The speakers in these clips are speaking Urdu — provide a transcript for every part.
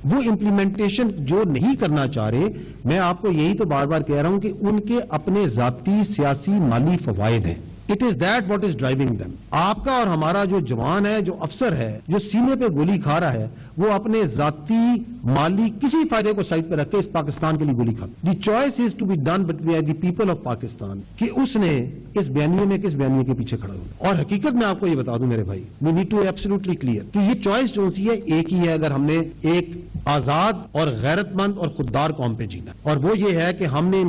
وہ امپلیمنٹیشن جو نہیں کرنا چاہ رہے، میں آپ کو یہی تو بار بار کہہ رہا ہوں کہ ان کے اپنے ذاتی سیاسی مالی فوائد ہیں. It is that what is driving them. آپ کا اور ہمارا جو جوان ہے، جو افسر ہے، جو سینے پہ گولی کھا رہا ہے، وہ اپنے ذاتی مالی کسی فائدے کو سائڈ پہ رکھ کے اس پاکستان کے لیے گولی کھا. The choice is to be done by the people of Pakistan کہ اس نے اس بیانیے میں کس بیانیے کے پیچھے کھڑا ہونا. اور حقیقت میں آپ کو یہ بتا دوں میرے بھائی، we need to absolutely clear کہ یہ چوائس جو سی ہے ایک ہی ہے اگر ہم نے ایک آزاد اور غیرت مند اور خوددار قوم پہ جینا، اور وہ یہ ہے کہ ہم نے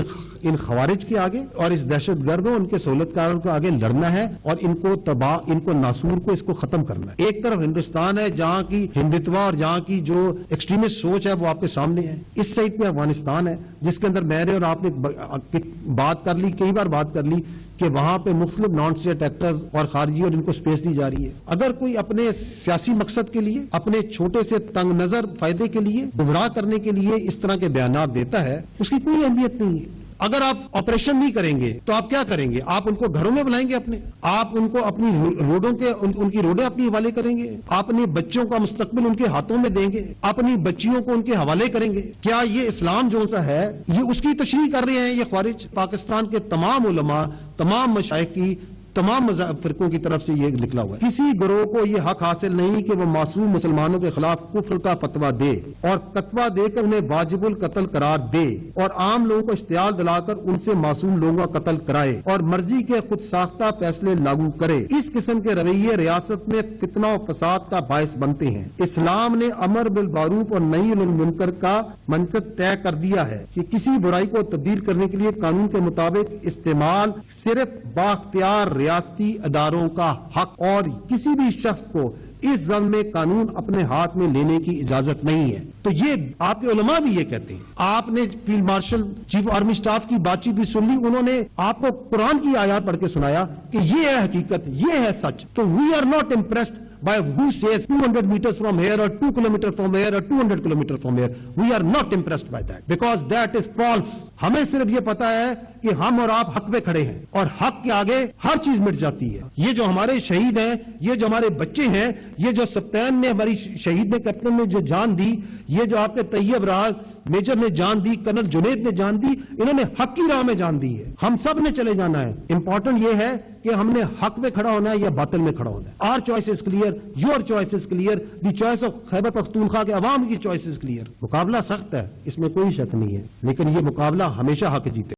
ان خوارج کے آگے اور اس دہشت گردوں ان کے سہولت کاروں کے آگے لڑنا ہے اور ان کو تباہ، ان کو ناسور کو اس کو ختم کرنا ہے. ایک طرف ہندوستان ہے جہاں کی ہندتوا اور جہاں کی جو ایکسٹریمسٹ سوچ ہے وہ آپ کے سامنے ہے. اس سائڈ پہ افغانستان ہے جس کے اندر میرے اور آپ نے بات کر لی، کئی بار بات کر لی کہ وہاں پہ مختلف نان اسٹیٹ ایکٹرز اور خارجی اور ان کو سپیس دی جا رہی ہے. اگر کوئی اپنے سیاسی مقصد کے لیے، اپنے چھوٹے سے تنگ نظر فائدے کے لیے، گمراہ کرنے کے لیے اس طرح کے بیانات دیتا ہے، اس کی کوئی اہمیت نہیں ہے. اگر آپ آپریشن نہیں کریں گے تو آپ کیا کریں گے؟ آپ ان کو گھروں میں بلائیں گے اپنے، آپ ان کو اپنی روڈوں کے ان کی روڈیں اپنی حوالے کریں گے، اپنے بچوں کا مستقبل ان کے ہاتھوں میں دیں گے، اپنی بچیوں کو ان کے حوالے کریں گے. کیا یہ اسلام جو سا ہے یہ اس کی تشریح کر رہے ہیں یہ خوارج؟ پاکستان کے تمام علماء، تمام مشائخ کی، تمام مذہب فرقوں کی طرف سے یہ نکلا ہوا ہے. کسی گروہ کو یہ حق حاصل نہیں کہ وہ معصوم مسلمانوں کے خلاف کفر کا فتویٰ دے اور فتویٰ دے کر انہیں واجب القتل قرار دے اور عام لوگوں کو اشتعال دلا کر ان سے معصوم لوگوں کا قتل کرائے اور مرضی کے خود ساختہ فیصلے لاگو کرے. اس قسم کے رویے ریاست میں فتنہ و فساد کا باعث بنتے ہیں. اسلام نے امر بالمعروف اور نہی عن المنکر کا منشد طے کر دیا ہے کہ کسی برائی کو تبدیل کرنے کے لیے قانون کے مطابق استعمال صرف بااختیار ریاستی اداروں کا حق اور کسی بھی شخص کو اس ضمن میں قانون اپنے ہاتھ میں لینے کی اجازت نہیں ہے. تو یہ آپ کے علماء بھی یہ کہتے ہیں. آپ نے field marshal chief army staff کی بات چیت بھی سن لی، انہوں نے آپ کو قرآن کی آیات پڑھ کے سنایا کہ یہ ہے حقیقت، یہ ہے سچ. تو we are not impressed by who says 200 meters from here or 2 kilometers from here or 200 kilometers from here. We are not impressed by that because that is false. ہمیں صرف یہ پتا ہے کہ ہم اور آپ حق پہ کھڑے ہیں اور حق کے آگے ہر چیز مٹ جاتی ہے. یہ جو ہمارے شہید ہیں، یہ جو ہمارے بچے ہیں، یہ جو سپتین نے ہماری شہید نے، کیپٹن نے جو جان دی، یہ جو آپ کے طیب راز میجر نے جان دی، کرنل جنید نے جان دی، انہوں نے حق کی راہ میں جان دی ہے. ہم سب نے چلے جانا ہے. امپورٹنٹ یہ ہے کہ ہم نے حق میں کھڑا ہونا ہے یا باطل میں کھڑا ہونا ہے. Our choice is clear, your choice is clear, the choice of Khyber Pakhtunkhwa کے عوام کی choice is clear. مقابلہ سخت ہے، اس میں کوئی شک نہیں ہے، لیکن یہ مقابلہ ہمیشہ حق جیتے.